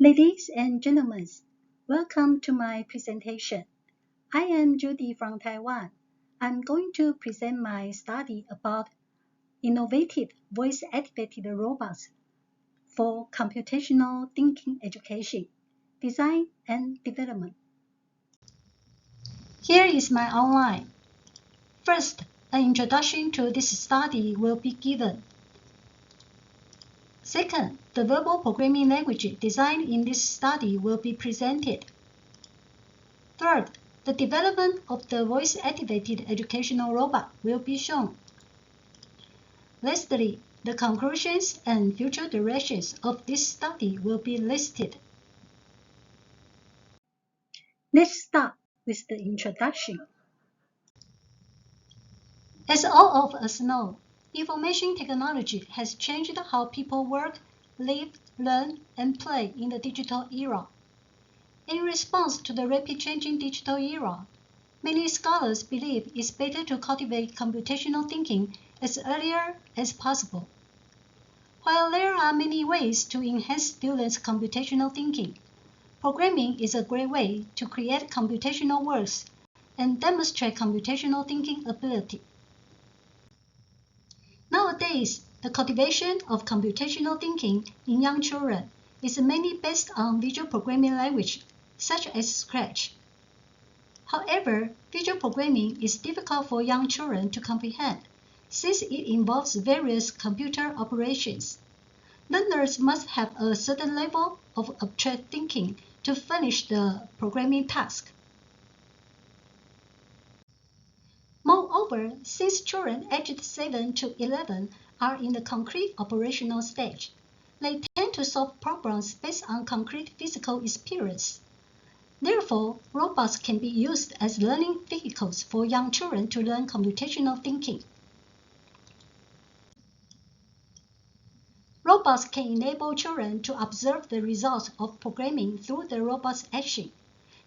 Ladies and gentlemen, welcome to my presentation. I am Judy from Taiwan. I'm going to present my study about innovative voice-activated robots for computational thinking education, design and development. Here is my outline. First, an introduction to this study will be given. Second, the verbal programming language designed in this study will be presented. Third, the development of the voice-activated educational robot will be shown. Lastly, the conclusions and future directions of this study will be listed. Let's start with the introduction. As all of us know, information technology has changed how people work, live, learn, and play in the digital era. In response to the rapidly changing digital era, many scholars believe it's better to cultivate computational thinking as earlier as possible. While there are many ways to enhance students' computational thinking, programming is a great way to create computational works and demonstrate computational thinking ability. Nowadays, the cultivation of computational thinking in young children is mainly based on visual programming language, such as Scratch. However, visual programming is difficult for young children to comprehend, since it involves various computer operations. Learners must have a certain level of abstract thinking to finish the programming task. Moreover, since children aged 7 to 11 are in the concrete operational stage, they tend to solve problems based on concrete physical experience. Therefore, robots can be used as learning vehicles for young children to learn computational thinking. Robots can enable children to observe the results of programming through the robot's action,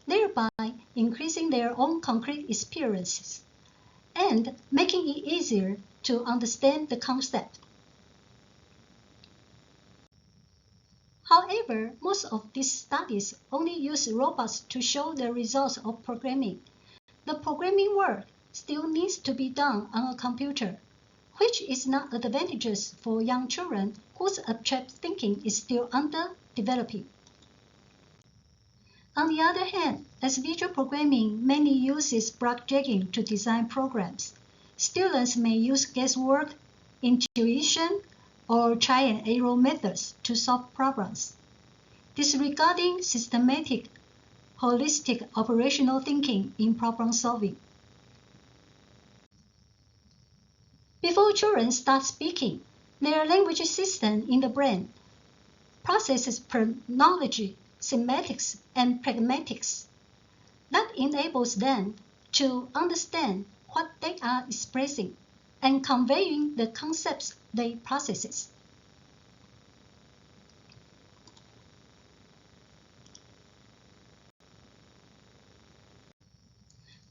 thereby increasing their own concrete experiences and making it easier to understand the concept. However, most of these studies only use robots to show the results of programming. The programming work still needs to be done on a computer, which is not advantageous for young children whose abstract thinking is still under developing. On the other hand, as visual programming mainly uses block dragging to design programs, students may use guesswork, intuition, or try and error methods to solve problems, disregarding systematic, holistic operational thinking in problem solving. Before children start speaking, their language system in the brain processes chronology, semantics, and pragmatics. That enables them to understand what they are expressing and conveying the concepts they process.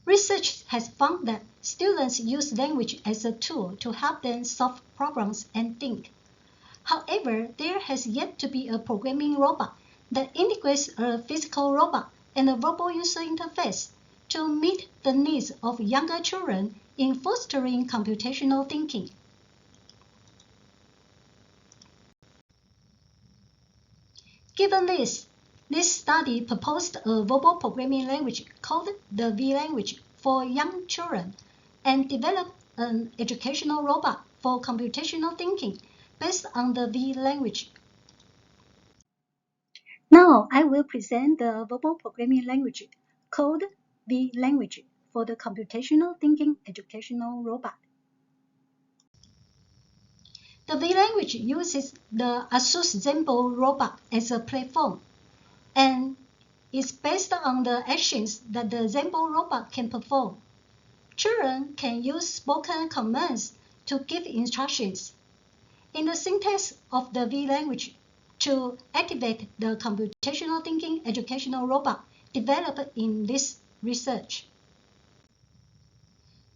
Research has found that students use language as a tool to help them solve problems and think. However, there has yet to be a programming robot that integrates a physical robot and a verbal user interface to meet the needs of younger children in fostering computational thinking. Given this study proposed a verbal programming language called the V language for young children and developed an educational robot for computational thinking based on the V language. Now I will present the verbal programming language called V language for the computational thinking educational robot. The V language uses the ASUS ZenBo robot as a platform and is based on the actions that the ZenBo robot can perform. Children can use spoken commands to give instructions in the syntax of the V language to activate the computational thinking educational robot developed in this research.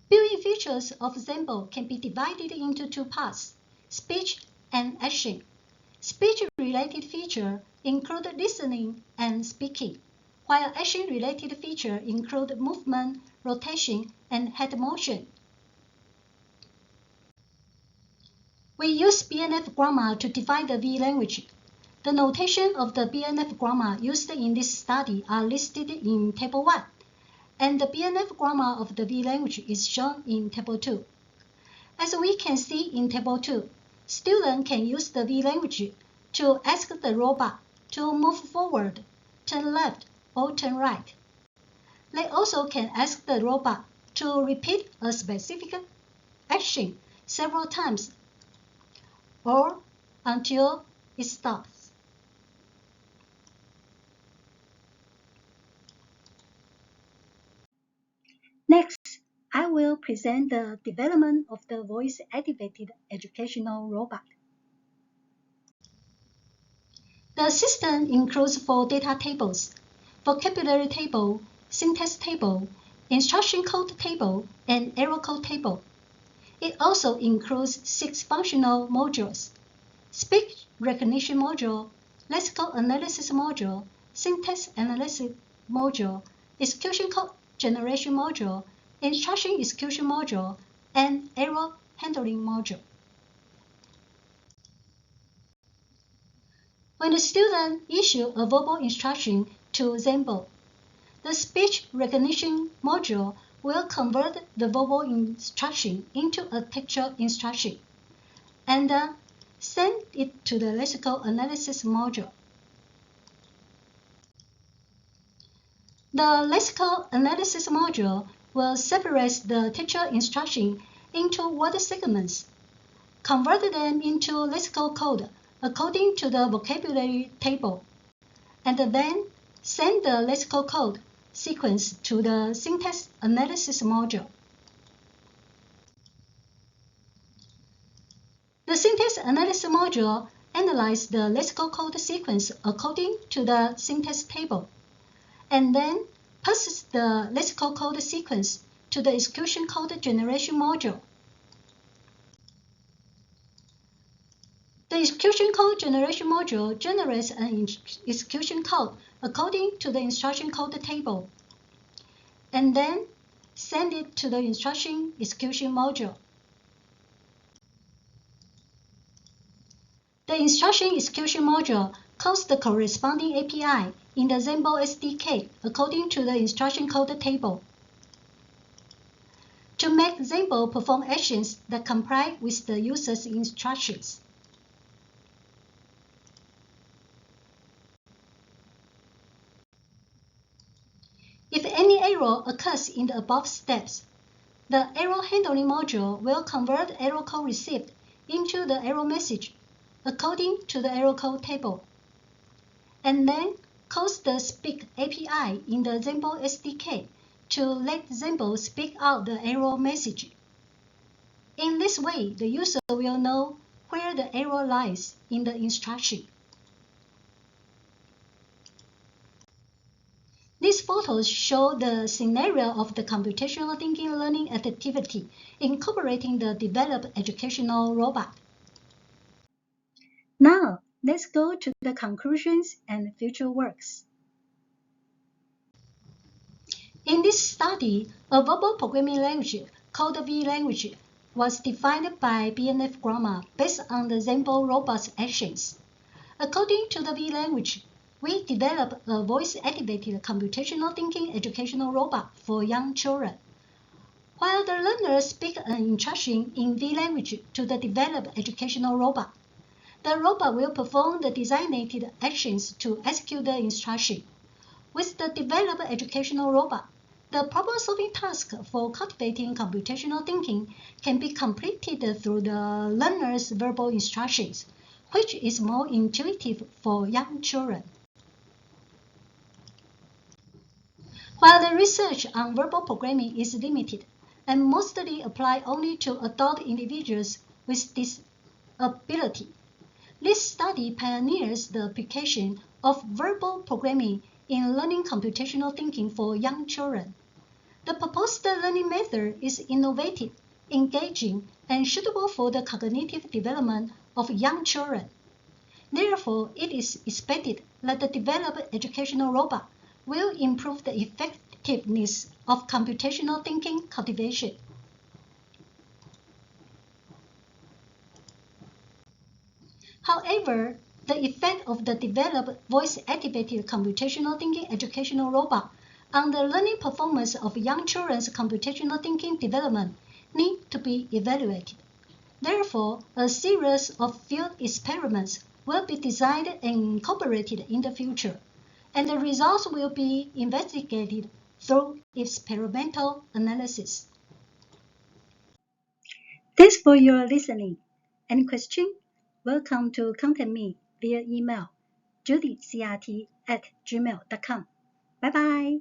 Built-in features of ZenBo can be divided into two parts, speech and action. Speech-related features include listening and speaking, while action-related features include movement, rotation, and head motion. We use BNF grammar to define the V language. The notation of the BNF grammar used in this study are listed in Table 1, and the BNF grammar of the V language is shown in Table 2. As we can see in Table 2, students can use the V language to ask the robot to move forward, turn left, or turn right. They also can ask the robot to repeat a specific action several times or until it stops. Next, I will present the development of the voice-activated educational robot. The system includes 4 data tables: vocabulary table, syntax table, instruction code table, and error code table. It also includes 6 functional modules: speech recognition module, lexical analysis module, syntax analysis module, execution code generation module, instruction execution module, and error handling module. When the student issues a verbal instruction to Zambot, the speech recognition module will convert the verbal instruction into a textual instruction and send it to the lexical analysis module. The lexical analysis module will separate the textual instruction into word segments, convert them into lexical code according to the vocabulary table, and then send the lexical code sequence to the syntax analysis module. The syntax analysis module analyzes the lexical code sequence according to the syntax table, and then passes the lexical code sequence to the execution code generation module. The execution code generation module generates an execution code according to the instruction code table, and then send it to the instruction execution module. The instruction execution module calls the corresponding API in the Zambot SDK according to the instruction code table to make Zambot perform actions that comply with the user's instructions. If any error occurs in the above steps, the error handling module will convert error code received into the error message according to the error code table, and then calls the Speak API in the Zambot SDK to let Zambot speak out the error message. In this way, the user will know where the error lies in the instruction. These photos show the scenario of the computational thinking learning activity incorporating the developed educational robot. Now, let's go to the conclusions and future works. In this study, a verbal programming language called V language was defined by BNF grammar based on the Zambot robot's actions. According to the V language, we developed a voice-activated computational thinking educational robot for young children. While the learner speaks an instruction in V language to the developed educational robot, the robot will perform the designated actions to execute the instruction. With the developed educational robot, the problem-solving task for cultivating computational thinking can be completed through the learner's verbal instructions, which is more intuitive for young children. While the research on verbal programming is limited and mostly applied only to adult individuals with disability, this study pioneers the application of verbal programming in learning computational thinking for young children. The proposed learning method is innovative, engaging, and suitable for the cognitive development of young children. Therefore, it is expected that the developed educational robot will improve the effectiveness of computational thinking cultivation. However, the effect of the developed voice-activated computational thinking educational robot on the learning performance of young children's computational thinking development need to be evaluated. Therefore, a series of field experiments will be designed and incorporated in the future, and the results will be investigated through experimental analysis. Thanks for your listening. Any question? Welcome to contact me via email, judycrt@gmail.com. Bye bye.